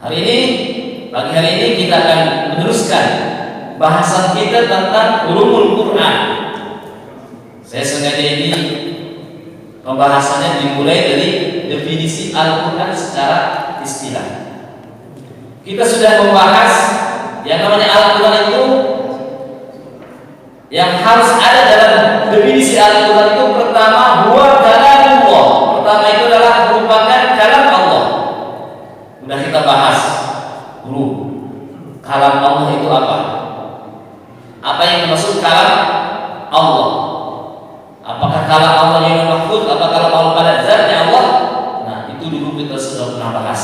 Pagi hari ini kita akan meneruskan bahasan kita tentang ulumul Quran. Saya sengaja ini pembahasannya dimulai dari definisi Al-Quran secara istilah. Kita sudah membahas yang namanya Al-Quran itu, yang harus ada dalam definisi Al-Quran itu pertama huwa kalamullah. Pertama itu adalah merupakan kalam Allah. Sudah kita bahas dulu kalam Allah itu apa? Apa yang dimaksud kalam Allah? Apakah kalam Allah yang mahfuz? Apakah kalam Allah pada zatnya Allah? Nah, itu dulu kita sudah pernah bahas.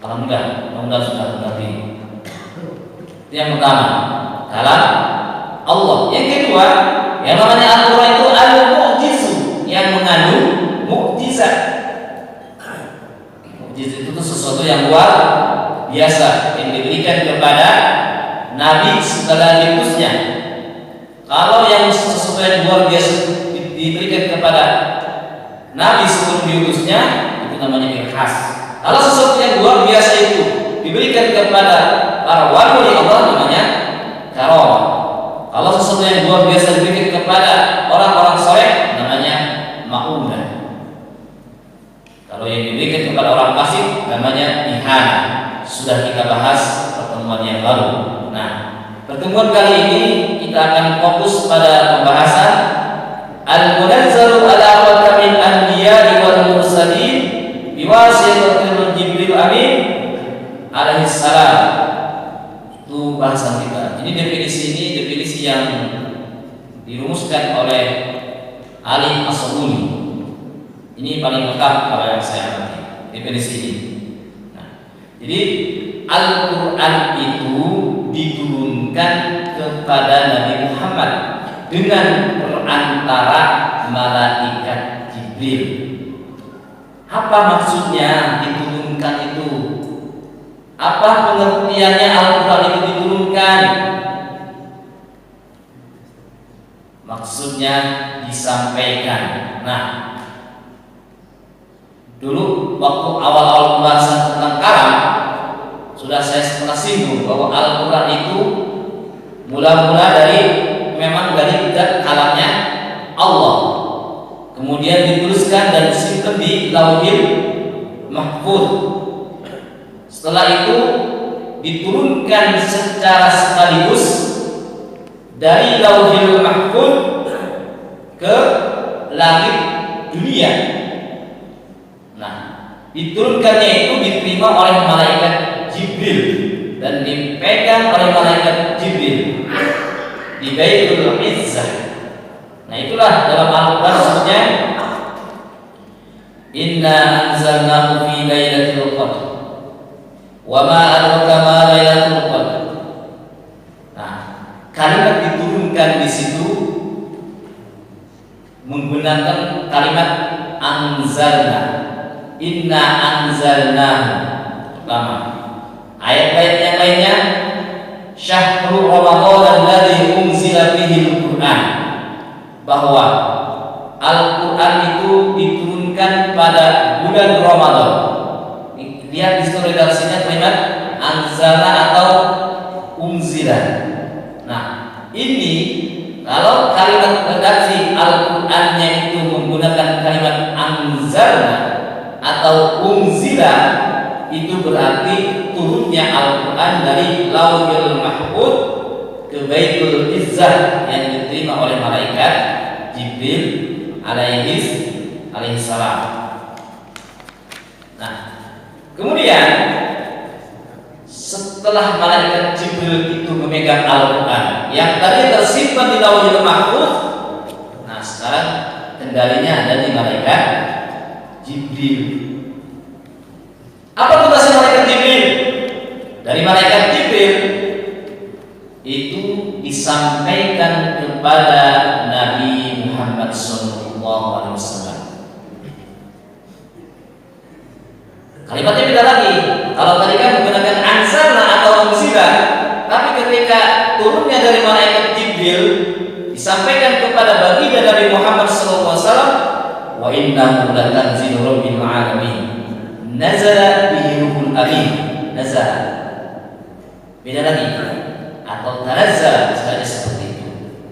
Alhamdulillah sudah mengerti. Itu yang pertama, kalam Allah. Yang kedua, yang namanya Al-Quran itu al-mu'jizu, yang mengandung mukjizat. Mukjizat itu sesuatu yang luar biasa yang diberikan kepada Nabi setelah diutusnya. Kalau yang sesuatu yang luar biasa diberikan kepada Nabi sebelum diutusnya, itu namanya irhas. Kalau sesuatu yang luar biasa itu diberikan kepada para wali Allah, namanya karamah. Kalau sesuatu yang luar biasa diberikan kepada orang-orang soleh, namanya ma'unah. Kalau yang diberikan kepada orang fasik, namanya ihana. Sudah kita bahas pertemuan yang lalu. Nah, pertemuan kali ini kita akan fokus pada pembahasan al-munazzalu ala khatamil anbiya'i wal mursalin biwasitatil Jibril amin alaihi salam. Itu bahasan kita. Jadi definisi ini definisi yang dirumuskan oleh Ali As-Sabuni. Ini paling lengkap kalau yang saya amati definisi ini. Nah, jadi Al-Quran itu diturunkan kepada Nabi Muhammad dengan perantara malaikat Jibril. Apa maksudnya diturunkan itu? Apa pengertiannya Al-Quran itu diturunkan? Maksudnya disampaikan. Nah, dulu waktu awal-awal pembahasan tentang kalam, sudah saya pernah singgung bahwa Al-Quran itu mula-mula memang dari kalamnya Allah, kemudian dituliskan dan disimpan di Lauhil Mahfuz. Setelah itu diturunkan secara sekaligus dari Lauhil Mahfuz ke langit dunia. Nah, diturunkannya itu diterima oleh malaikat Jibril dan dipegang oleh malaikat Jibril di Baitul Izzah. Nah, itulah dalam Al-Quran sebutnya inna anzalnahu fi lailatul qadr wa ma adraka ma lailatul qadr. Nah, kalimat diturunkan di situ menggunakan kalimat anzalna. Inna anzalnahu. Pertama, ayat-ayat yang lainnya syahrul ramadhan alladzi unzila fihi al-Qur'an, bahwa Al-Quran itu diturunkan pada bulan Ramadan. Lihat di situ redaksinya kalimat anzala atau unzila. Nah, ini kalau kalimat redaksi Al-Qur'annya itu menggunakan kalimat anzalna atau unzila, itu berarti turunnya Al-Quran dari Lauhil Mahfuz ke Baitul Izzah yang diterima oleh malaikat Jibril alaihi salam. Nah, kemudian setelah malaikat Jibril itu memegang Al-Quran yang tadi tersimpan di Lauhil Mahfuz, nah sekarang kendalinya ada di malaikat Jibril. Apa tugasnya malaikat Jibril? Dari malaikat Jibril itu disampaikan kepada Nabi Muhammad SAW. Kalimatnya beda lagi. Kalau tadi kan menggunakan anzalna atau unzila, tapi ketika turunnya dari malaikat Jibril disampaikan kepada baginda Nabi Muhammad SAW, wa innahu latanzilu rabbil alamin nazala bihi ruhul amin nazar. Beda lagi. Atau tanazzal misalnya seperti itu.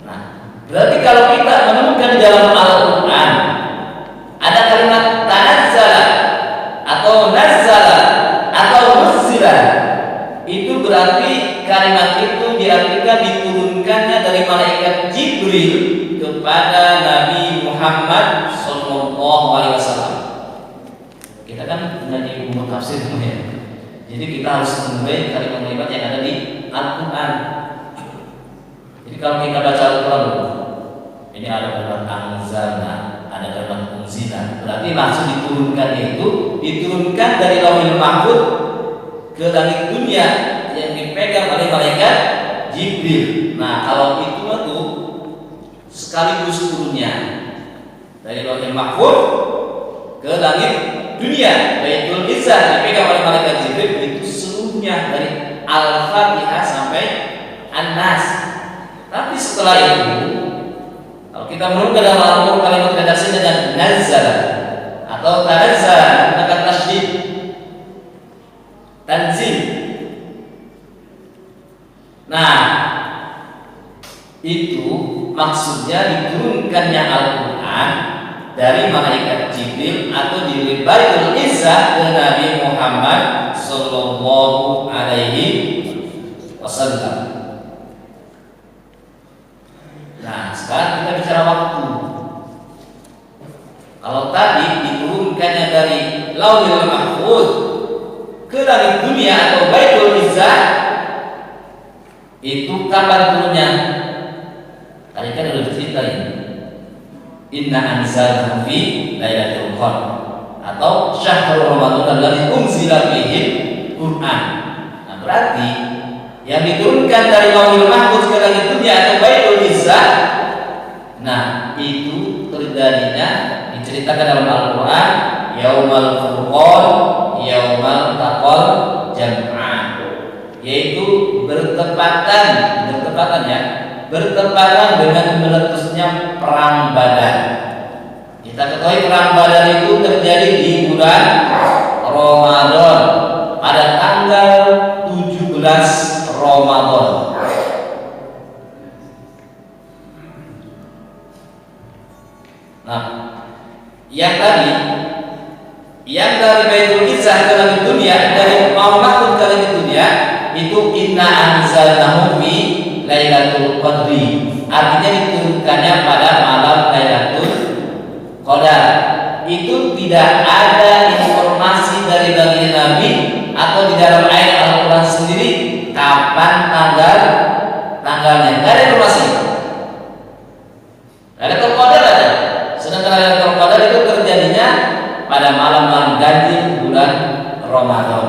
Nah, berarti kalau kita menemukan di dalam Al-Quran ada kalimat tanazzala atau nazzala atau nuzzila, itu berarti kalimat itu diartikan diturunkannya dari malaikat Jibril kepada Nabi Muhammad SAW. Kita kan menjadi umum tafsir ya. Jadi kita harus menilai kalimat-kalimat yang ada di Al-Quran. Jadi kalau kita baca Al-Quran, ini ada kalimat anzalna, ada kalimat unzila, berarti langsung diturunkan dari Lauhul Mahfuz ke langit dunia yang dipegang oleh malaikat Jibril. Nah, kalau itu tuh sekaligus turunnya dari Lauhul Mahfuz ke langit dunia, Baitul Izzah dipegang oleh malaikat Jibril, itu seluruhnya dari Al-Fatihah sampai An-Nas. Tapi setelah itu, kalau kita menemukan dalam Al-Quran kalimat redaksi dengan nazzala atau tanazzala dengan tasydid, tanzil. Nah, itu maksudnya diturunkannya Al-Quran dari malaikat Jibril atau dari Baitul Izzah ke Nabi Muhammad sallallahu alaihi wasallam. Nah, sekarang kita bicara waktu. Kalau tadi diturunkannya dari Lauhul Mahfuz ke langit dunia atau Baitul Izzah, itu kapan turunnya? Tadi kan sudah diceritain. Inna anzalnahu fi lailatul qadr atau syahrul ramadan alladzi unzila fihi Quran. Nah, berarti yang diturunkan dari Lauhul Mahfuz ke langit dunia atau Baitul Izzah, nah itu terjadinya diceritakan dalam Al-Quran yaumal furqan yaumal taqal jam'an, yaitu bertepatan dengan meletusnya perang Badar. Kita ketahui perang Badar itu terjadi di bulan Ramadan pada tanggal 17 Ramadan. Nah, yang dari Baitul Izzah ke langit dunia, dari Lauhul Mahfuz ke langit dunia, itu inna anzalnahu fi lailatul qadri, artinya diturunkannya pada malam Lailatul Qadar. Itu tidak ada informasi dari baginda Nabi atau di dalam ayat Al-Quran sendiri kapan tanggalnya. Tidak ada informasi. Lailatul Qadar ada, sedangkan Lailatul Qadar itu terjadinya pada malam-malam ganjil bulan Ramadan.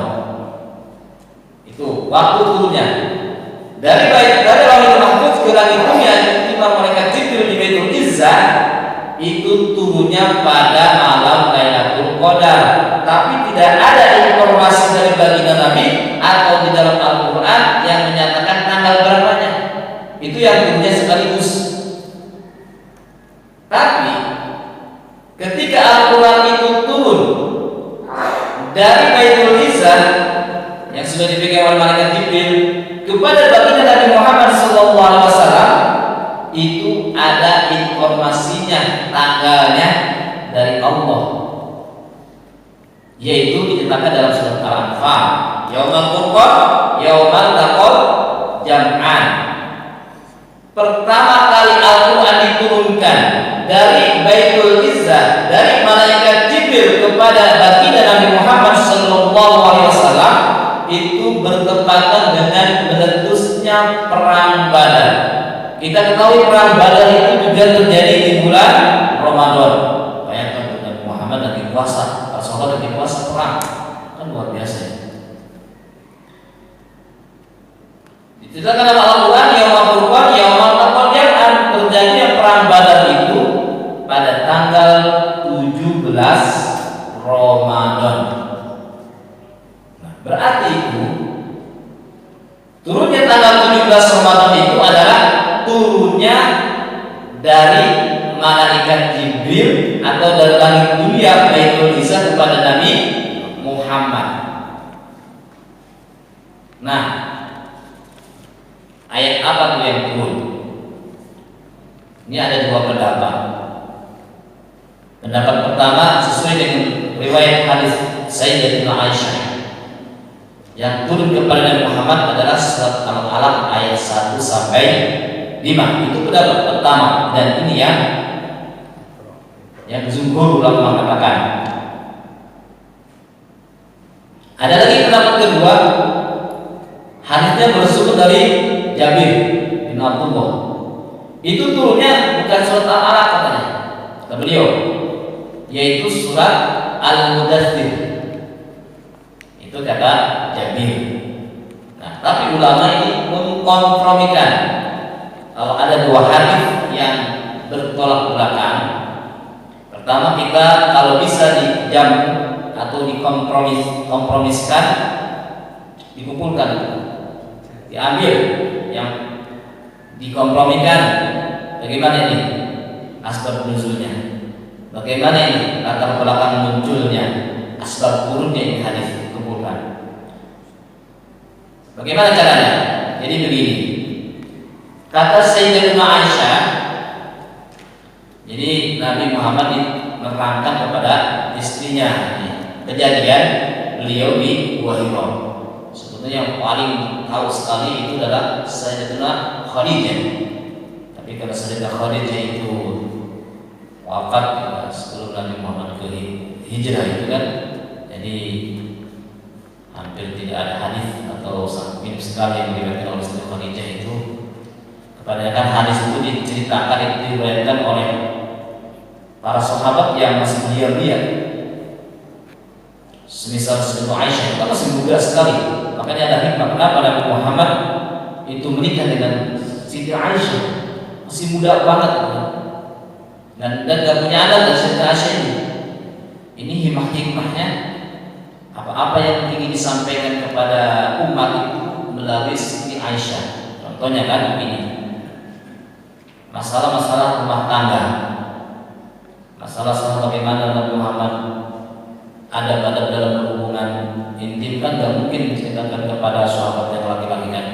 Itu waktu turunnya dari Lauhul Mahfuz ke langit dunia, itu malaikat Jibril di Baitul Izzah, itu turunnya pada malam Lailatul Qadar. Tapi tidak ada informasi dari baginda Nabi atau di dalam Al-Quran yang menyatakan tanggal berapanya. Itu yang turunnya sekaligus. Tapi ketika Al-Quran itu turun dari Baitul Izzah yang sudah dipegang oleh malaikat Jibril kepada baginda Nabi Muhammad SAW, itu ada informasinya, tanggalnya dari Allah, yaitu dinyatakan dalam surat Al-Anfal, yaumal furqan yaumal taqal jam'an. Pertama kali Al-Quran diturunkan dari Baitul Izzah, dari malaikat Jibril kepada baginda Nabi Muhammad SAW, itu bertepatan dengan meletusnya perang Badar. Kita ketahui perang Badar itu juga terjadi di bulan Ramadan. Bayangkan Nabi Muhammad lagi puasa, Rasulullah lagi puasa perang, kan luar biasa ya. Diceritakan dalam Al-Quran yaumal furqan yaumal taqal jam'an, terjadinya perang Badar itu pada tanggal 17 Ramadan. Nah, berarti itu turunnya tanggal 17 Ramadan itu adalah turunnya dari malaikat Jibril atau dari langit dunia Baitul Izzah kepada Nabi Muhammad. Nah, ayat apa tuh yang turun? Ini ada dua pendapat. Pendapat pertama sesuai dengan riwayat hadis Sayyidatina Aisyah, yang turun kepada Nabi Muhammad adalah surat Al-Alaq ayat 1 sampai 5. Itu pendapat pertama, dan ini yang jumhur ulama mengatakan. Ada lagi pendapat kedua, hadisnya bersumber dari Jabir bin Abdullah. Itu turunnya bukan surat Al-Alaq katanya, kata beliau, yaitu surat Al-Mudaththir. Itu kata Jabir. Nah, tapi ulama ini mengkompromikan. Kalau ada dua hadis yang bertolak belakang, pertama kita kalau bisa dijam atau dikompromiskan, dikumpulkan, diambil yang dikompromikan. Bagaimana ini asbab nuzulnya? Bagaimana ini latar belakang munculnya? Asbab turunnya ini hadis kumpulkan. Bagaimana caranya? Jadi begini. Kata Sayyidatina Aisyah, jadi Nabi Muhammad menerangkan kepada istrinya kejadian beliau di Gua Hira. Sebetulnya yang paling tahu sekali itu adalah Sayyidatina Khadijah. Tapi kalau Sayyidatina Khadijah itu wafat sebelum Nabi Muhammad ke hijrah itu kan, jadi hampir tidak ada hadis atau sangat minim sekali yang diriwayatkan oleh Sayyidatina Khadijah itu. Kebanyakan hadis itu diceritakan, diriwayatkan oleh para sahabat yang masih belia-belia. Semisal Sayyidatina Aisyah itu masih muda sekali. Makanya ada hikmah kenapa Nabi Muhammad itu menikah dengan Siti Aisyah, masih muda banget dan gak punya anak dari Siti Aisyah ini. Ini hikmahnya, apa-apa yang ingin disampaikan kepada umat itu melalui Siti Aisyah. Contohnya kan ini, masalah-masalah rumah tangga, masalah bagaimana Nabi Muhammad ada dalam hubungan intim kan gak mungkin diceritakan kepada sahabat yang laki-laki kan.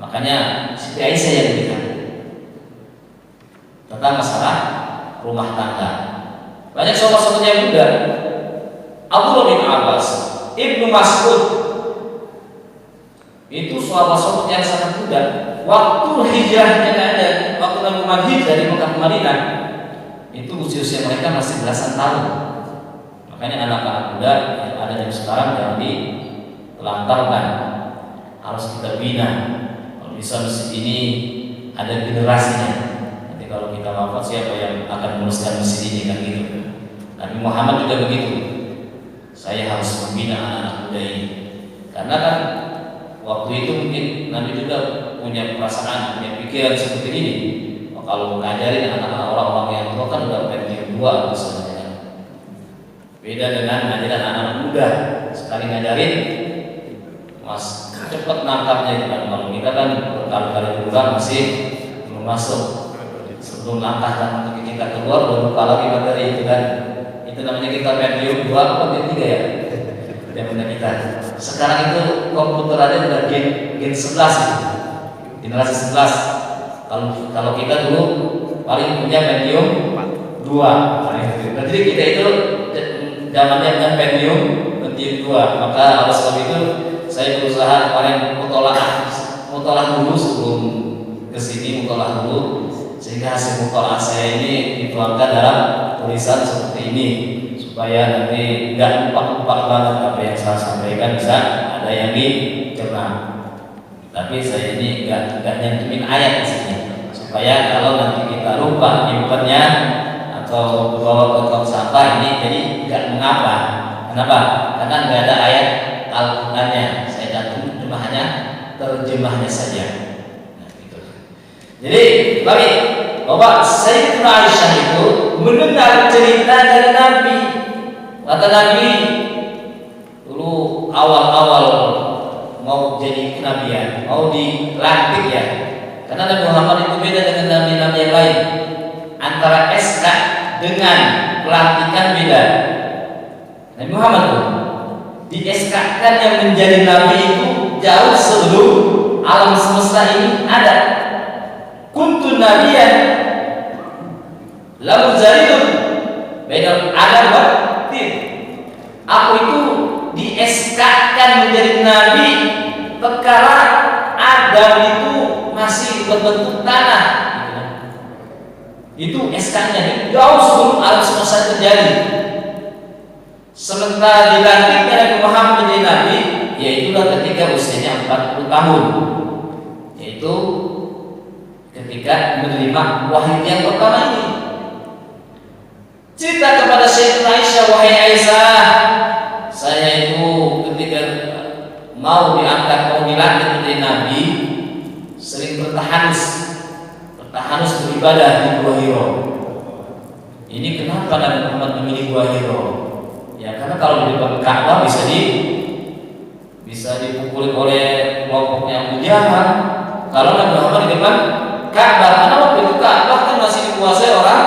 Makanya Siti Aisyah yang diberikan tentang masalah rumah tangga. Banyak sahabat-sahabat yang muda, Abdullah bin Abbas, Ibnu Mas'ud, itu sahabat-sahabat yang sangat muda. Waktu hijrahnya ada, waktu Nabi Muhammad hijrah dari Mekah ke Madinah, itu usia mereka masih belasan tahun. Makanya anak-anak muda yang ada di sekarang jangan ditelantarkan, harus kita bina. Kalau bisa masjid ini ada generasinya. Nanti kalau kita wafat siapa yang akan meneruskan masjid ini kan gitu. Nabi Muhammad juga begitu. Saya harus membina anak-anak muda ini, karena kan waktu itu mungkin Nabi juga punya perasaan, punya pikiran seperti ini. Kalau mengajarin anak-anak orang-orang yang tua kan udah pensiun dua misalnya. Beda dengan ngajarin anak-anak muda, sekali ngajarin mas cepat nangkapnya itu kan. Kalau kita kan berkali-kali berulang masih belum masuk, sebelum langkah dan kita keluar baru buka lagi materi itu kan. Itu namanya kita medium 2 atau medium 3 ya. Yang kita sekarang itu komputer aja udah gen 11 itu, generasi 11. Kalau kita dulu paling punya medium 2. Jadi kita itu zamannya dengan medium 2. Maka oleh sebab itu saya berusaha kemarin mutolaah dulu sebelum kesini, mutolaah dulu sehingga hasil mutolaah saya ini dituangkan dalam tulisan seperti ini supaya nanti nggak lupa banget apa yang saya sampaikan, bisa ada yang dicerna. Tapi saya ini nggak nyantumin ayat di sini supaya kalau nanti kita lupa nyimpennya atau bawa ke tong sampah ini jadi nggak mengapa. Kenapa? Karena nggak ada ayat Al-Qur'annya. Saya cantum cuma hanya terjemahnya saja. Nah, gitu. Jadi lagi bahwa Sayyidatina Aisyah itu mendengar cerita dari Nabi. Kata Nabi dulu awal-awal mau jadi kenabian, mau dilantik ya. Karena Nabi Muhammad itu beda dengan nabi-nabi yang lain. Antara SK dengan pelantikan beda. Nabi Muhammad tuh di SK kan yang menjadi nabi itu jauh sebelum alam semesta ini ada. Kuntu nabiyan lahu zaridun bainal adam wa tin. Aku itu dieskakan menjadi nabi tatkala Adam itu masih berbentuk tanah. Itu SK-nya jauh sebelum alam semesta terjadi. Sementara dilantiknya Nabi Muhammad menjadi nabi, yaitulah ketika usianya 40 tahun, yaitu ketika menerima wahyu yang pertama ini. Cerita kepada Sayyidah Aisyah, wahai Aisyah, saya itu ketika mau diangkat, mau dilantik menjadi nabi, sering bertahanus beribadah di Gua Hiro. Ini kenapa Nabi Muhammad memilih Gua Hiro? Ya karena kalau di depan Ka'bah bisa dipukuli oleh kelompoknya Abu Jahal. Kalau Nabi Muhammad di depan Ka'bah, karena waktu itu Ka'bah kan masih dikuasai orang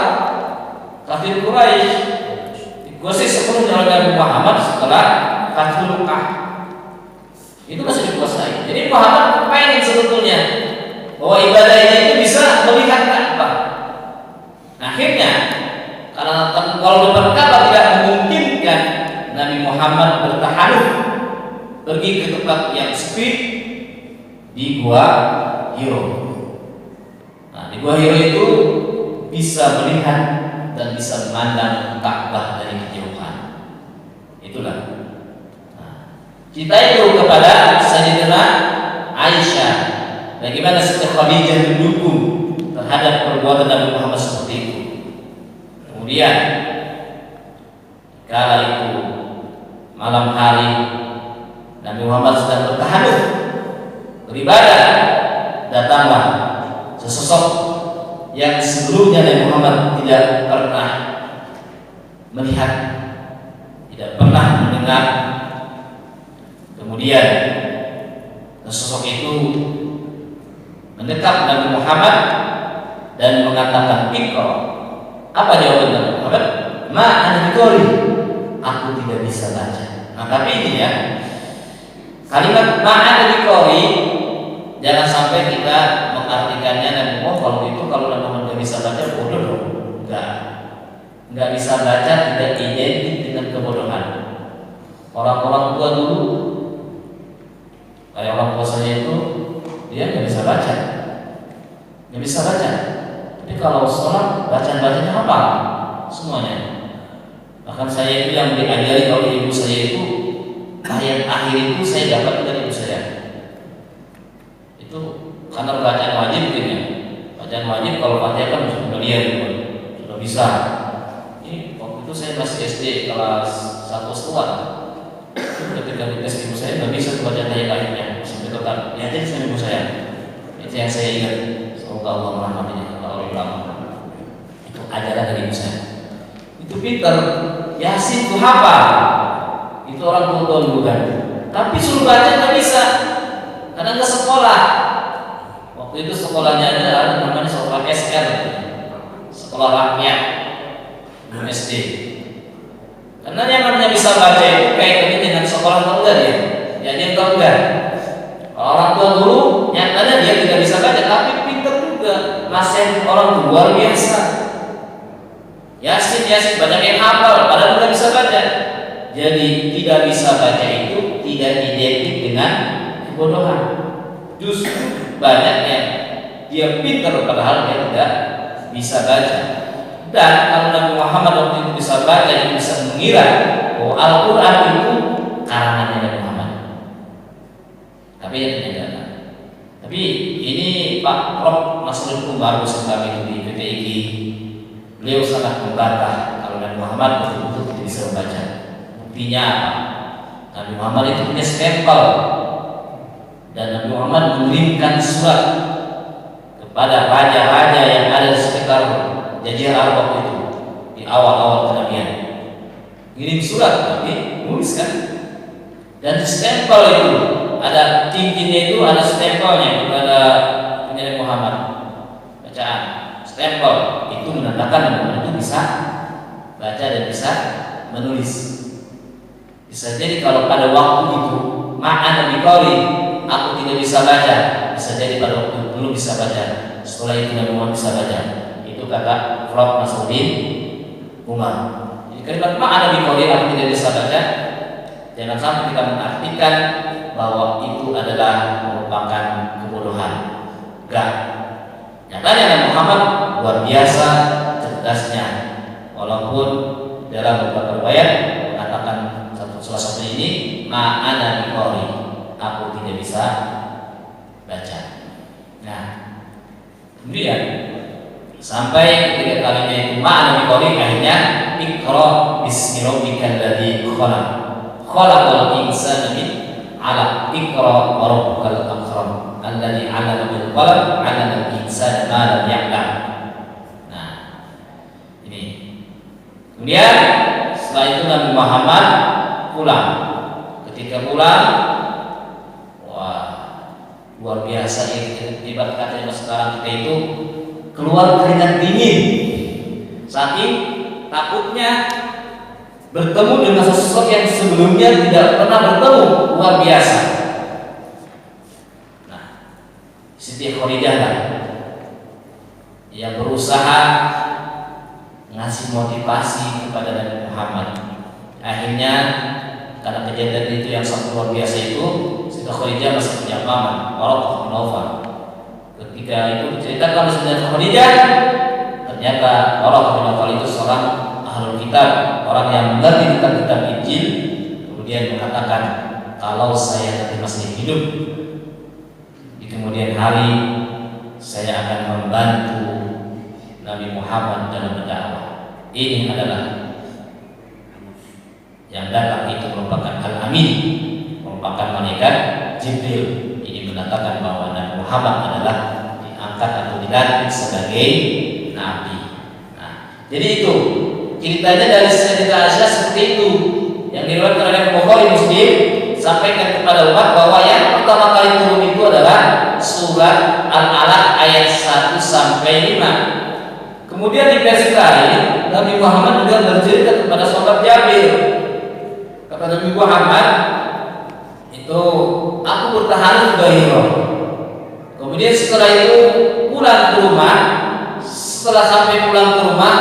kafir Quraisy. Dikuasai sepenuhnya oleh Nabi Muhammad setelah Fathul Makkah. Itu masih dikuasai. Jadi Muhammad pengen sebetulnya bahwa ibadahnya itu bisa melihat Ka'bah. Akhirnya karena kalau depan Ka'bah tidak memungkinkan, Nabi Muhammad bertahanuf pergi ke tempat yang sepi di Gua Hiro. Nah, di Gua Hiro itu bisa melihat dan bisa memandang Ka'bah dari kejauhan. Itulah. Kita itu kepada Sayyidatina Aisyah, bagaimana Siti Khadijah mendukung terhadap perbuatan Nabi Muhammad seperti itu. Kemudian kala itu malam hari Nabi Muhammad sedang bertahanuf beribadah, datanglah sesosok yang sebelumnya Nabi Muhammad tidak pernah melihat, tidak pernah mendengar. Kemudian sosok itu mendekat Nabi Muhammad dan mengatakan, "Iqra." Apa jawaban Nabi Muhammad? "Ma ana biqari." Aku tidak bisa baca. Nah, tapi ini ya, kalimat ma ana biqari jangan sampai kita mengartikannya Nabi Muhammad kalau itu, kalau Nabi Muhammad tidak bisa baca bodoh dong. Enggak bisa baca tidak identik dengan kebodohan. Orang-orang tua dulu, kayak orang tua saya itu, dia nggak bisa baca. Tapi kalau sholat bacaan-bacanya apa? Semuanya. Bahkan saya itu yang diajari oleh ibu saya itu, ayat akhir itu saya dapat dari ibu saya. Itu karena bacaan wajib gitu ya. Bacaan wajib kalau Fatihah kan sudah lihat gitu, sudah bisa. Ini waktu itu saya masih SD kelas 1 setelah. Ketika dites ibu saya nggak bisa baca ayat akhirnya, sampai total. Lihatin sama ibu saya. Itu yang saya ingat. Semoga Allah merahmatinya. Itu ajaran dari ibu saya. Itu pintar. Yasin itu hafal. Itu orang tua dulu kan. Tapi suruh baca nggak bisa, karena nggak sekolah. Waktu itu sekolahnya ada namanya sekolah SR, sekolah rakyat, belum SD. Karena yang namanya bisa baca itu kaitannya dengan sekolah atau enggak dia? Ya dia tahu enggak? Orang tua dulu nyatanya dia tidak bisa baca, tapi pintar juga. Masih orang luar biasa. Yasin banyak yang hafal, padahal tidak bisa baca. Jadi tidak bisa baca itu tidak identik dengan kebodohan. Justru banyak yang dia pintar padahal dia tidak bisa baca. Dan kalau Nabi Muhammad waktu itu bisa baca, dia bisa mengira bahwa Al-Quran itu karangannya Nabi Muhammad. Tapi ya tidak. Tapi ini Pak Prof. Masrul Umar kami di PPIG, beliau sangat membantah kalau Nabi Muhammad betul-betul tidak bisa membaca. Buktinya apa? Nabi Muhammad itu punya stempel, dan Nabi Muhammad mengirimkan surat kepada raja-raja yang ada di sekitar Jazirah Arab waktu itu di awal-awal kenabian. Kirim surat, tapi nuliskan, dan stempel itu ada cincinnya, itu ada stempelnya kepada Nabi Muhammad. Bacaan stempel itu menandakan Nabi Muhammad itu bisa baca dan bisa menulis. Bisa jadi kalau pada waktu itu ma'ana biqari, bisa baca, bisa jadi pada waktu itu belum bisa baca. Setelah itu Nabi Muhammad bisa baca. Itu kata Prof. Nasruddin Umar. Jadi kalimat ma'ana biqauli aku tidak bisa baca, jangan sampai kita mengartikan bahwa itu adalah merupakan kebodohan. Enggak. Nyatanya Nabi Muhammad luar biasa cerdasnya. Walaupun dalam beberapa riwayat mengatakan salah satu ini ma'ana biqauli, aku tidak bisa baca. Nah, kemudian sampai ketika kalinya itu ma'ana biqauli, akhirnya iqra bismi rabbikal ladzi khalaq khalaqal insana min 'alaq iqra wa rabbukal akram alladzi 'allama bil qalam 'allama al insana ma lam ya'lam. Nah, ini. Kemudian setelah itu Nabi Muhammad pulang. Ketika pulang, wah, luar biasa ibarat kata sekarang kita itu keluar keringat dingin, saking takutnya bertemu dengan sesuatu yang sebelumnya tidak pernah bertemu. Luar biasa. Nah, Siti Khadijah yang berusaha ngasih motivasi kepada Nabi Muhammad. Akhirnya karena kejadian itu yang sangat luar biasa itu, Siti Khadijah masih punya paman Waraqah bin Nawfal. Ketika itu diceritakan oleh Siti Khadijah, ternyata Waraqah bin Nawfal itu seorang ahlul kitab, orang yang mengerti tentang kitab Injil, kemudian mengatakan, kalau saya nanti masih hidup di kemudian hari, saya akan membantu Nabi Muhammad dalam berdakwah. Ini adalah yang datang itu merupakan Al-Amin, merupakan malaikat Jibril. Ini menandakan bahwa Nabi Muhammad adalah diangkat atau dilantik sebagai nabi. Nah, jadi itu ceritanya dari Sayyidah Aisyah seperti itu yang diriwayatkan oleh Bukhari Muslim, sampaikan kepada umat bahwa yang pertama kali turun itu adalah surat Al-Alaq ayat 1 sampai 5. Kemudian di versi lain Nabi Muhammad juga bercerita kepada sahabat Jabir. Kata Nabi Muhammad itu, aku bertahan di Hira. Kemudian setelah itu pulang ke rumah. Setelah sampai pulang ke rumah,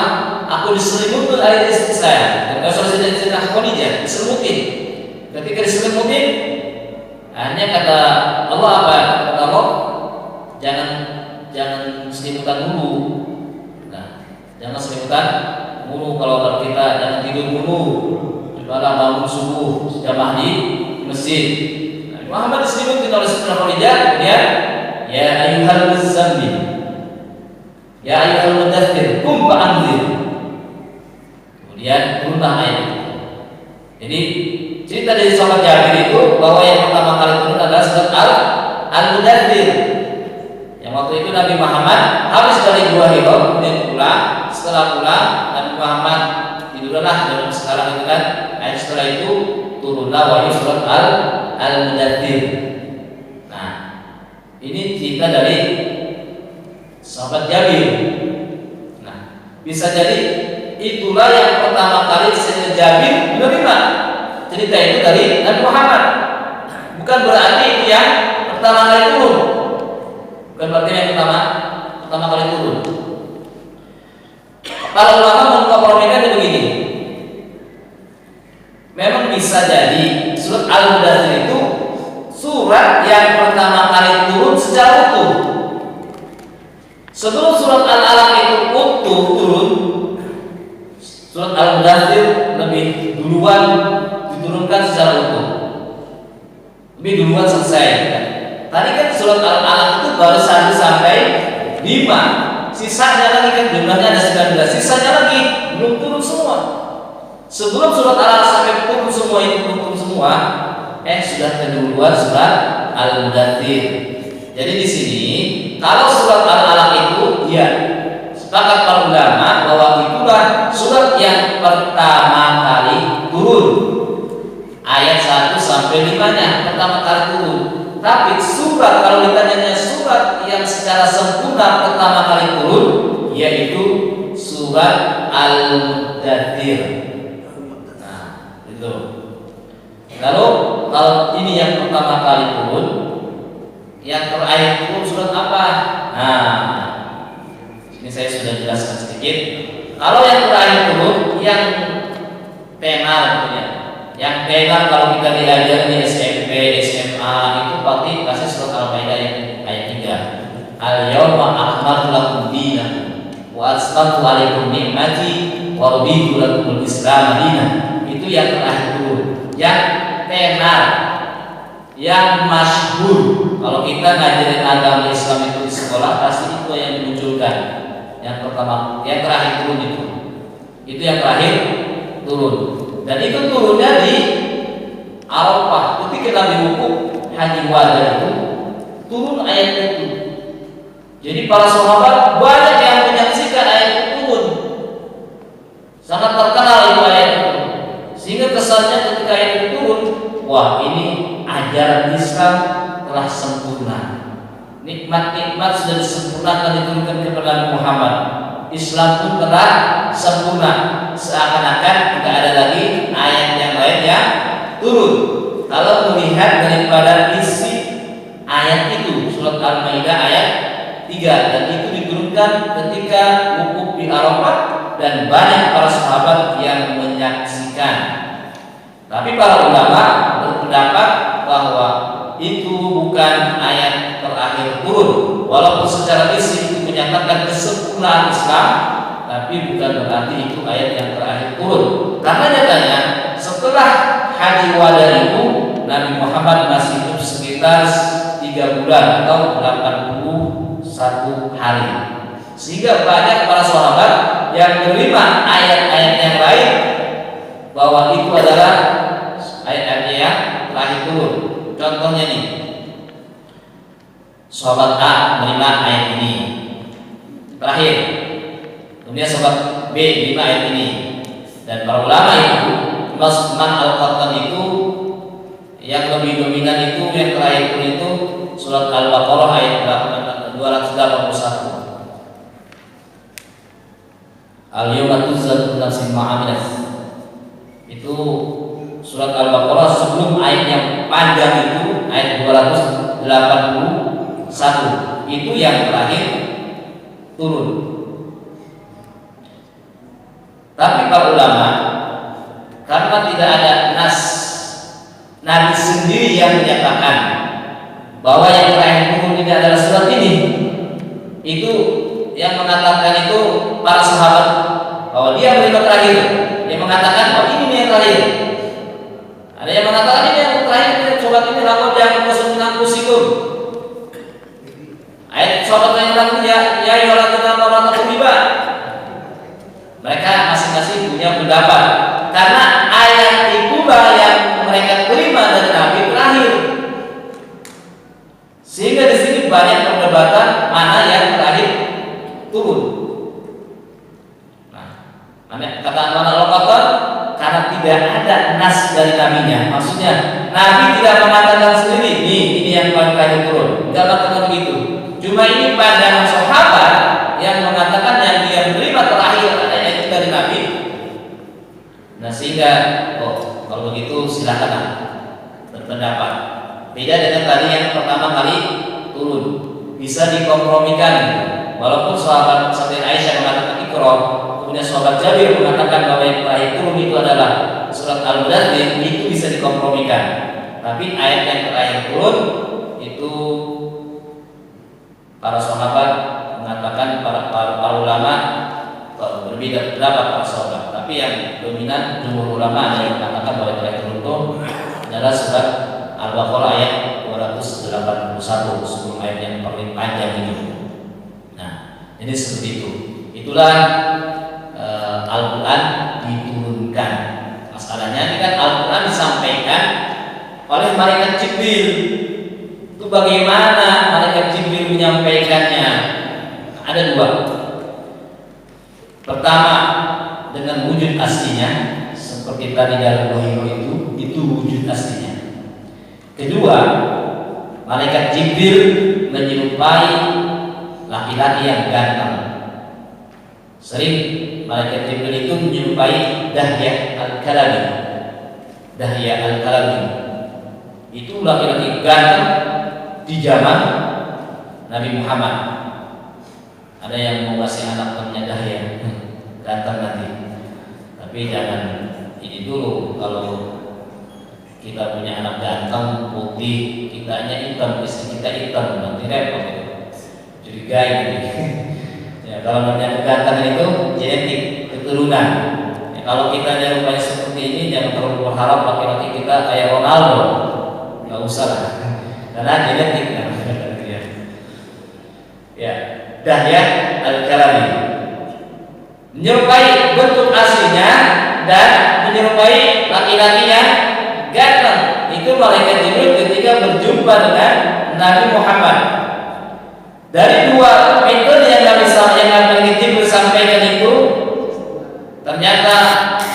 aku diselimuti oleh istri saya. Dan kalau saya tidak Khadijah diselimutin. Ketika diselimutin, hanya kata Allah apa? Kata Allah, jangan selimutan dulu. Nah, jangan selimutan dulu. Kalau kita jangan tidur dulu. Malah bangun subuh jamaah di masjid. Nah, Muhammad diselimutin oleh Siti Khadijah. Kemudian, ya ayyuhal muzammil, ya ayyuhal mudaththir, qum fa'anzir. Kemudian turunlah ayat itu. Jadi cerita dari sahabat Jabir itu bahwa yang pertama kali turun adalah surat Al-Mudaththir. Yang waktu itu Nabi Muhammad habis dari Gua Hira, kemudian pulang. Setelah pulang, Nabi Muhammad tidurlah dalam sekarang itu kan. Ayat setelah itu turunlah wahyu surat Al-Mudaththir. Nah, ini cerita dari sahabat Jabir. Nah, bisa jadi itulah yang pertama kali Sayyidina Jabir menerima cerita itu dari Nabi Muhammad. Bukan berarti itu yang pertama kali turun. Bukan berarti yang pertama kali turun. Para ulama mengkompromikan itu begini. Memang bisa jadi surat Al-Mudaththir itu surat yang pertama kali turun secara utuh. Sebelum surat Al-Alaq itu utuh turun, surat Al-Mudaththir lebih duluan diturunkan secara utuh, lebih duluan selesai. Tadi kan surat Al-Alaq itu baru 1 sampai 5, sisanya lagi kan jumlahnya ada 19, sisanya lagi belum turun semua. Sebelum surat Al-Alaq sampai turun semua itu belum turun semua, sudah keduluan surat Al-Mudaththir. Jadi di sini kalau surat Al-Alaq itu ya sepakat para ulama bahwa itulah surat yang pertama kali turun. Ayat 1 sampai 5-nya pertama kali turun. Tapi surat, kalau ditanya surat yang secara sempurna pertama kali turun, yaitu surat Al-Mudaththir. Nah, itu. Kalau ini yang pertama kali turun, yang terakhir turun surat apa? Nah, ini saya sudah jelaskan sedikit. Kalau yang terakhir turun, yang tenar tentunya. Yang tenar kalau kita diajar di SMP, SMA itu pasti kasih surat Al-Maidah yang ayat 3. Al-yawma akmaltu lakum dinakum wa atmamtu alaikum ni'mati wa raditu lakumul Islam dinan. Itu yang terakhir turun. Yang tenar, yang masyhur. Kalau kita ngajarin agama Islam itu di sekolah, pasti itu yang dimunculkan. Yang pertama, yang terakhir turun itu yang terakhir turun. Dan itu turunnya di Arafah. Ketika Nabi wukuf haji wada itu turun ayat itu. Jadi para sahabat banyak yang menyaksikan ayat itu turun. Sangat terkenal itu ayat itu. Sehingga kesannya ketika ayat itu turun, wah ini ajaran Islam telah sempurna. Nikmat-nikmat sudah disempurnakan diturunkan kepada Muhammad. Islam pun telah sempurna. Seakan-akan tidak ada lagi ayat yang lain yang turun. Kalau melihat daripada isi ayat itu, surat Al-Maidah ayat 3, dan itu diturunkan ketika wukuf di Arafah dan banyak para sahabat yang menyaksikan. Tapi para ulama berpendapat bahwa itu bukan ayat terakhir turun, walaupun secara isi itu menyatakan kesempurnaan Islam, tapi bukan berarti itu ayat yang terakhir turun. Karena nyatanya setelah haji wada itu Nabi Muhammad masih hidup sekitar 3 bulan atau 81 hari. Sehingga banyak para sahabat yang menerima ayat-ayat yang lain bahwa itu adalah ayat-ayat yang terakhir turun. Contohnya nih, sahabat A menerima ayat ini terakhir, kemudian sahabat B menerima ayat ini, dan para ulama itu Mas Al-Qattan itu yang lebih dominan itu yang terakhir itu surat Al-Baqarah ayat 281. Al-yawma tujza nafsin ma'amilat. Itu surat Al-Baqarah sebelum ayat yang panjang itu ayat 281. Itu yang terakhir turun. Tapi para ulama, karena tidak ada nas Nabi sendiri yang menyatakan bahwa yang terakhir turun ini adalah surat ini, itu yang mengatakan itu para sahabat bahwa dia menerima terakhir. Dia mengatakan bahwa ini yang terakhir. Ada yang mengatakan ini yang terakhir, ini surat ini lakukan jangan bosan pusikum. Ayat sahabat yang bilang ya orang kita orang riba. Mereka masing-masing punya pendapat. Karena ayat itulah yang mereka terima dari Nabi terakhir. Sehingga di sini banyak perdebatan mana yang terakhir turun. Nah, kata mana Al-Qattan? Karena tidak ada nas dari nabinya. Maksudnya Nabi tidak mengatakan sendiri, ini yang paling terakhir turun. Tidak mengatakan begitu. Cuma ini pandangan sahabat yang mengatakan yang dia menerima terakhir adanya itu dari Nabi. Nah sehingga kalau begitu silakan berpendapat. Beda dengan tadi yang pertama kali turun, bisa dikompromikan. Walaupun sahabat seperti Aisyah mengatakan Iqra, kemudian sahabat Jabir mengatakan bahwa yang terakhir turun itu adalah surat Al-Mudaththir, itu bisa dikompromikan. Tapi ayat yang terakhir turun itu para sahabat mengatakan, para ulama berbeda pendapat para sahabat. Tapi yang dominan jumhur ulama ada yang mengatakan bahwa yang terakhir turun itu adalah surat Al-Baqarah ayat 281 sebelum ayat yang paling panjang ini. Nah, jadi seperti itu. Itulah Al-Quran diturunkan. Masalahnya ini kan Al-Quran disampaikan oleh malaikat Jibril. Itu bagaimana malaikat Jibril menyampaikannya? Ada dua. Pertama, dengan wujud aslinya seperti tadi dalam wahyu itu wujud aslinya. Kedua, malaikat Jibril menyerupai laki-laki yang ganteng. Sering malaikat Jibril itu menyerupai Dahya Al-Kalabi. Dahya Al-Kalabi itu laki-laki ganteng di zaman Nabi Muhammad. Ada yang mau kasih anak namanya Dahya, datang nanti. Tapi jangan ini dulu, kalau kita punya anak ganteng, putih, kitanya hitam, istri kita hitam, nanti repot. Curigai ini. Ya, kalau namanya kegantengan itu genetik, keturunan. Ya, kalau kita rupanya seperti ini, jangan terlalu berharap laki-laki kita kayak Ronaldo. Nggak usah lah, karena genetik kan. Ya, Dahya Al-Kalami menyerupai bentuk aslinya dan menyerupai laki-lakinya ganteng. Itu malaikat Jibril ketika berjumpa dengan Nabi Muhammad. Dari dua metode yang malaikat Jibril sampaikan itu, ternyata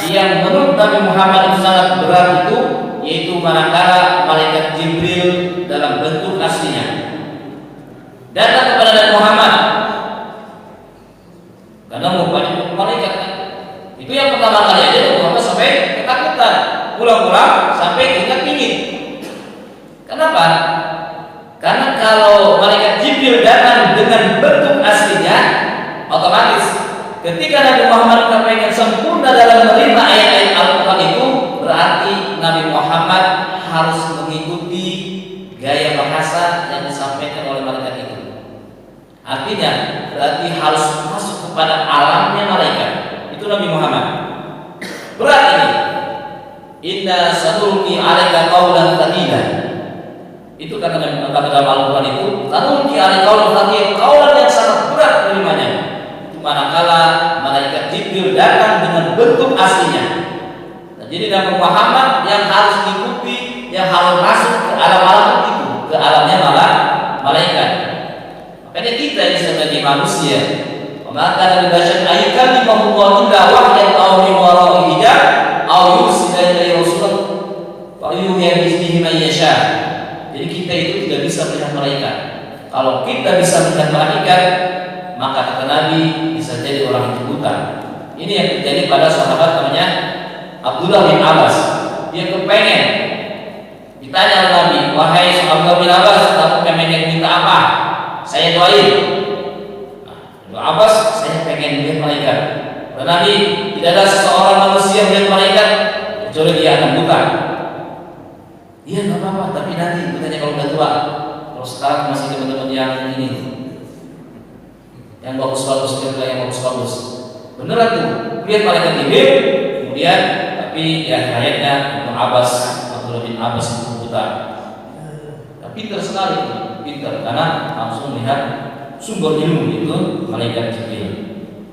yang menurut Nabi Muhammad itu sangat berat itu, yaitu manakala malaikat Jibril dalam bentuk aslinya datang kepada Nabi Muhammad, karena rupanya malaikat itu yang pertama kali aja Nabi Muhammad sampai ketakutan, pulang-pulang sampai tingkat pingin. Kenapa? Karena kalau malaikat Jibril datang dengan bentuk aslinya, otomatis ketika Nabi Muhammad menyampaikan sempurna dalam menerima ayat-ayat Al-Quran itu, berarti Nabi Muhammad harus mengikuti gaya bahasa yang disampaikan oleh malaikat itu. Artinya berarti harus masuk kepada alamnya malaikat. Itu Nabi Muhammad. Berat ini. Inna sanulqi 'alaika qaulan tsaqilan. Itu kata dalam Al-Quran itu, sanulqi 'alaika qaulan tsaqilan, qaulan yang sangat berat menerimanya. Itu manakala malaikat Jibril datang dengan bentuk aslinya. Nah, jadi Nabi Muhammad yang harus diikuti, yang harus masuk ke alam-alam itu, ke alamnya malaikat. Makanya kita ini sebagai manusia, maka dari basyar ayat dimahullah illa wahyan aw min wara'i hijab aw yursila ilaihi rasulan wa yuhyi bihi man yasha. Jadi kita itu tidak bisa melihat malaikat. Kalau kita bisa melihat malaikat, maka kata Nabi bisa jadi orang itu buta. Ini yang terjadi pada sahabat namanya Abdullah bin Abbas. Dia kepengen ditanya oleh Nabi, wahai Abdullah bin Abbas, kamu pengen minta apa? Saya doain. Nah, Abbas, saya pengen melihat malaikat. Dan Nabi, tidak ada seseorang manusia melihat malaikat kecuali dia akan buta. Iya, nggak apa-apa, tapi nanti katanya kalau udah tua. Kalau sekarang masih teman-teman yang ini, yang bagus-bagus, yang bagus-bagus. Beneran tuh, lihat malaikat Jibril, kemudian tapi ya ayatnya untuk Abbas, Abdullah bin Abbas itu buta. Tapi pintar sekali. Pintar karena langsung melihat sumber ilmu itu malaikat Jibril.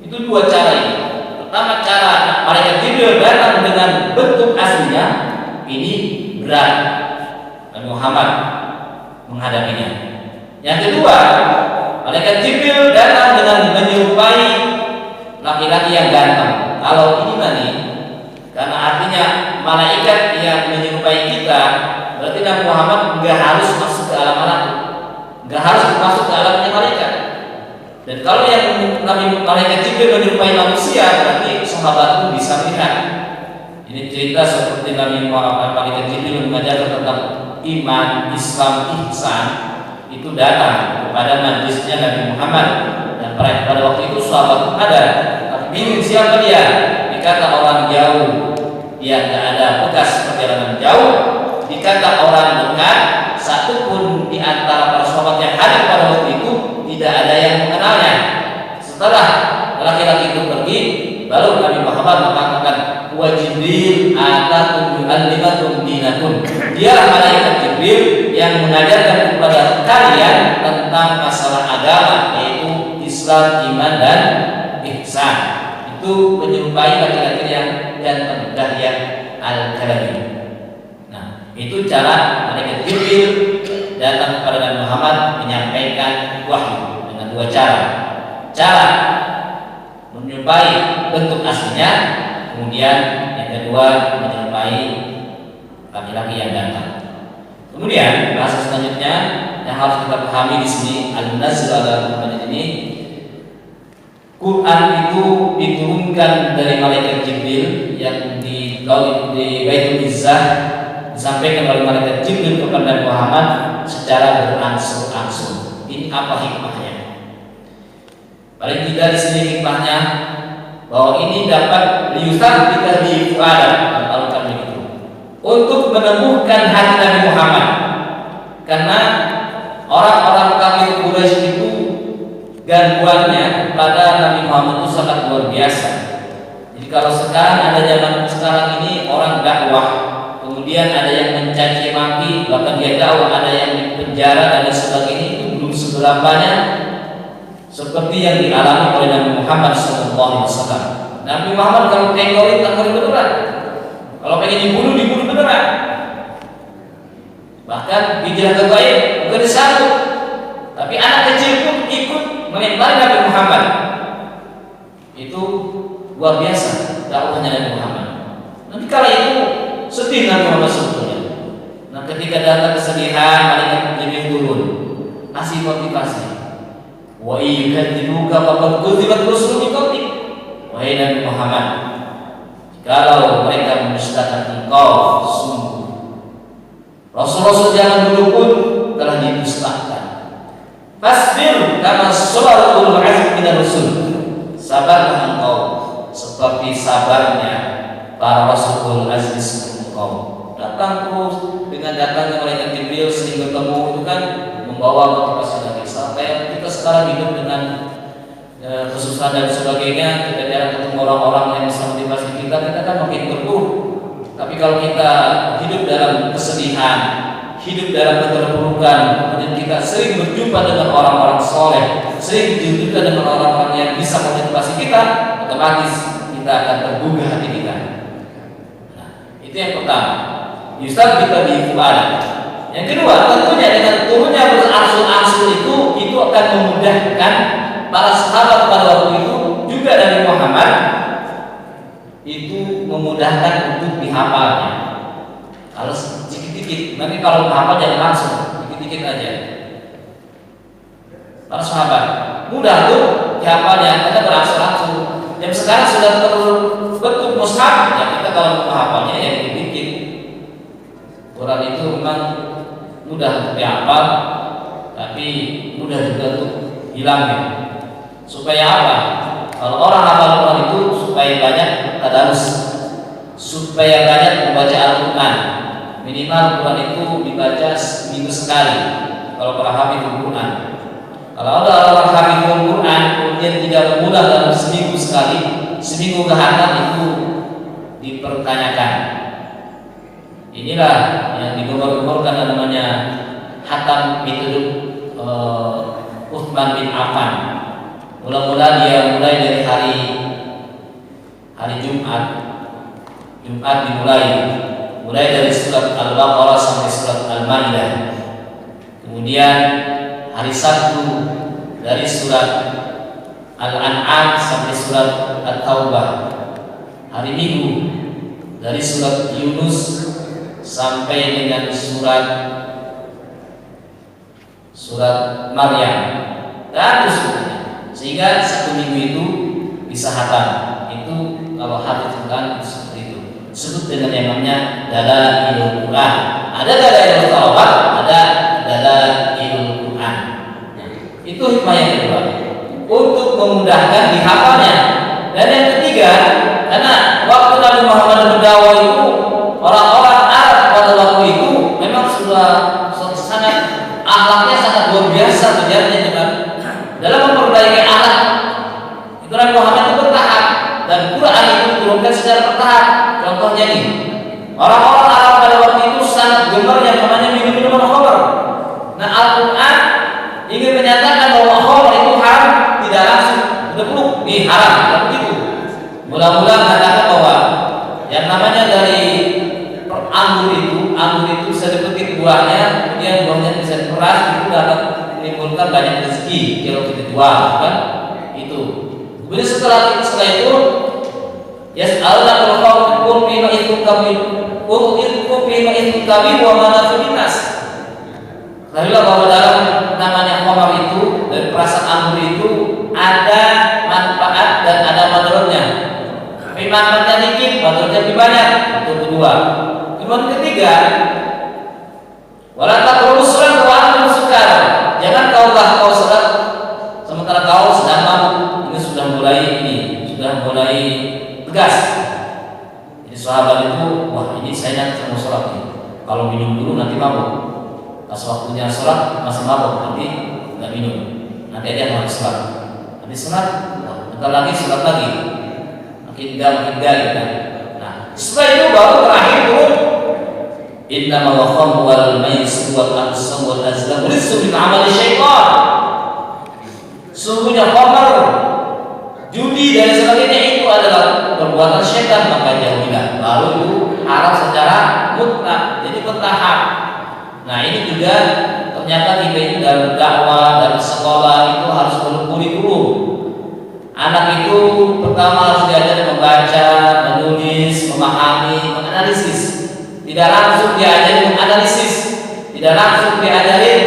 Itu dua cara ini. Pertama, cara malaikat Jibril datang dengan bentuk aslinya, ini berat Nabi Muhammad menghadapinya. Yang kedua, malaikat Jibril datang dengan menyerupai laki-laki yang ganteng. Kalau ini tadi, karena artinya malaikat yang menyerupai kita, berarti Nabi Muhammad nggak harus masuk ke alam-alam, nggak harus masuk ke alamnya malaikat. Dan kalau yang malaikat Jibril menyerupai manusia, berarti sahabat pun bisa melihat. Ini cerita seperti Nabi Muhammad, malaikat Jibril mengajarkan tentang iman, Islam, ihsan, itu datang kepada majlisnya Nabi Muhammad. Dan pada waktu itu sahabat pun ada, tapi bingung siapa dia. Dikata orang jauh, dia tidak ada bekas perjalanan jauh. Dikata orang dekat, satu pun di antara para sahabat yang hadir pada waktu itu tidak ada yang mengenalnya. Setelah laki-laki itu pergi, baru Nabi Muhammad mengatakan, wa Jibril atakum yu'allimakum dinakum. Dia malaikat Jibril yang mengajarkan kepada kalian tentang masalah agama, yaitu Islam, iman, dan ihsan. Itu menyerupai laki-laki yang ganteng, Dahya Al-Kalami. Nah, itu cara malaikat Jibril datang kepada Nabi Muhammad menyampaikan wahyu dengan dua cara. Cara menyerupai bentuk aslinya, kemudian yang kedua menyerupai laki-laki yang ganteng. Kemudian bahasa selanjutnya yang harus kita pahami di sini, al-munazzil ala Muhammad ini, Quran itu diturunkan dari malaikat Jibril yang di Baitul Izzah, disampaikan oleh malaikat Jibril kepada Nabi Muhammad secara berangsur-angsur. Ini apa hikmahnya? Paling tidak di sini hikmahnya bahwa ini dapat liyutsabbita bi fu'ada al-qalbi itu, untuk menemukan hati Nabi Muhammad. Karena orang-orang kafir Quraisy itu gangguannya pada Nabi Muhammad itu sangat luar biasa. Jadi kalau sekarang ada zaman sekarang ini orang dakwah, kemudian ada yang mencaci maki, bahkan dia dakwah, ada yang dipenjara dan sebagainya, itu belum seberapanya seperti yang dialami oleh Nabi Muhammad SAW. Nabi Muhammad kalau tenggori beneran, kalau pengen dibunuh beneran. Bahkan hijrah ke Baik bukan disambut, tapi anak kecil pun ikut menembak Nabi Muhammad. Itu luar biasa dakwahnya Nabi Muhammad. Nanti kala itu sedih Nabi Muhammad sebetulnya. Nah, ketika datang kesedihan, malaikat Jibril turun, kasih motivasi. Wa iyukadzibuka faqad kudzibat rusulun min qablik. Wahai Nabi Muhammad, kalau mereka mendustakan engkau, sungguh Rasul-Rasul zaman dulu pun telah didustakan. Fasbir kama sabara ulul azmi minar rusul. Sabarlah engkau seperti sabarnya para rasul azmi sebelum engkau. Datang terus dengan datangnya malaikat Jibril sering bertemu itu kan membawa motivasi lagi. Sampai kita sekarang hidup dengan kesusahan dan sebagainya, kita jarang ketemu orang-orang yang bisa motivasi kita kan makin terpuruk. Tapi kalau kita hidup dalam kesedihan, hidup dalam keterpurukan, kemudian kita sering berjumpa dengan orang-orang soleh, sering berjumpa dengan orang-orang yang bisa motivasi kita, otomatis kita akan tergugah hati kita. Nah, itu yang pertama. Yusuf kita diikuti. Yang kedua, tentunya dengan turunnya berangsur-angsur itu akan memudahkan para sahabat pada waktu itu, juga Nabi Muhammad itu memudahkan untuk dihafalnya. Kalau sedikit-sedikit, nanti kalau menghafal jangan langsung, sedikit-sedikit aja. Para sahabat mudah tuh dihafalnya, kita berangsur-angsur. Yang sekarang sudah terbentuk mushaf, ya kita kalau menghafalnya ya sedikit. Quran itu memang mudah untuk dihafal, tapi mudah juga untuk hilangnya. Supaya apa? Kalau orang hafal Quran itu supaya banyak tadarus, supaya banyak membaca Al-Quran. Minimal Quran itu dibaca seminggu sekali. Kalau para hafizul Quran, kalau ada orang hafizul Quran kemudian tidak mudah dalam seminggu sekali, seminggu kehatam itu dipertanyakan. Inilah yang digomor-gomorkan namanya hatam metode Utsman bin Affan. Mula-mula dia mulai dari hari Jumat mulai dari surat Al-Baqarah sampai surat Al-Maidah. Kemudian hari Sabtu dari surat Al-An'am sampai surat At-Taubah. Hari Minggu dari surat Yunus sampai dengan surat Maryam dan seterusnya. Sehingga satu minggu itu bisa hatam. Itu kalau hafiz Quran seperti itu. Disebut dengan yang namanya dalailul Quran. Ada dalailul Tawrat, ada dalailul Quran. Nah, itu hikmah yang kedua, untuk memudahkan dihafalnya. Dan yang ketiga, karena waktu Nabi Muhammad berdakwah itu orang-orang Arab pada waktu itu memang sudah sangat akhlaknya sangat luar biasa berjalannya dengan dalam memperbaiki akhlak. Itu Nabi Muhammad itu bertahap dan Quran itu diturunkan secara bertahap. Contohnya nih, orang-orang Arab pada waktu itu sangat gemar yang namanya minum-minuman khamr. Nah, Al-Quran ingin menyatakan bahwa khamr itu haram, tidak langsung dipeluk, ini haram, tidak begitu. Mula-mula mengatakan bahwa yang namanya dari anggur itu bisa dipetik buahnya, kemudian buahnya bisa diperas, itu dapat menimbulkan banyak rezeki kalau kita jual, kan? Itu. Kemudian setelah itu, yas'aluna qul bima ikum kami wa manafi'un nas. Ketahuilah bahwa dalam namanya khamar itu dan perasaan anggur itu ada manfaat dan ada madaratnya. Tapi manfaatnya dikit, madaratnya lebih banyak. Itu kedua. Kemudian ketiga, wala taqrabu shalah wa Pas waktunya sholat masih mabuk tapi nggak minum. Nanti dia harus sholat. Habis sholat, bentar lagi sholat lagi. Makin enggak gitu kan. Nah, setelah itu baru terakhir turun. Innama wa khamru wal maisir wal ansab wal azlam rizqun min amali syaitan. Sungguhnya khamr, judi dan sebagainya itu adalah perbuatan syaitan, maka jauhilah. Lalu itu haram secara mutlak, jadi bertahap. Nah ini juga ternyata kita itu dalam dakwah, dalam sekolah itu harus berguru-guru. Anak itu pertama harus diajar membaca, menulis, memahami, menganalisis. Tidak langsung diajarin menganalisis, tidak langsung diajarin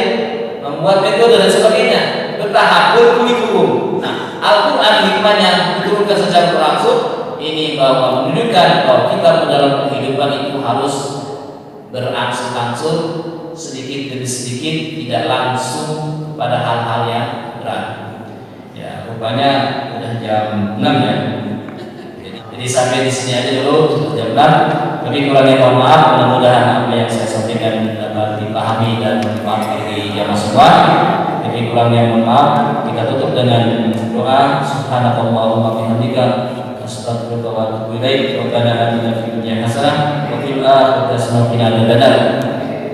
membuat metode dan sebagainya. Bertahap, berguru-guru. Nah, Al-Quran hikmah yang diturunkan secara berlangsung ini bahwa menunjukkan bahwa kita dalam kehidupan itu harus berangsur-angsur, sedikit demi sedikit, tidak langsung pada hal-hal yang berat. Ya, rupanya udah jam 6 ya. Jadi sampai di sini aja dulu jam 6. Tapi kurangnya mohon maaf, mudah-mudahan apa yang saya sampaikan dapat dipahami dan bermanfaat bagi jamaah semua. Tapi kurangnya mohon maaf, kita tutup dengan doa. Subhanakallahumma bihamdika astaghfiruka wa atubu ilaik. Rabbana atina fid dunya hasanah wa fil akhirati hasanah wa qina adzabannar.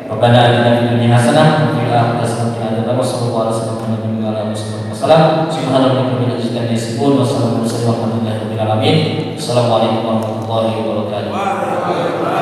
Rabbana atina fid dunya hasanah wa fil akhirati hasanah wa qina adzabannar. Sallallahu alaihi wasallam. Subhanallahi wa bihamdihi wa salamun alaihi wa sallam. Assalamualaikum warahmatullahi wabarakatuh.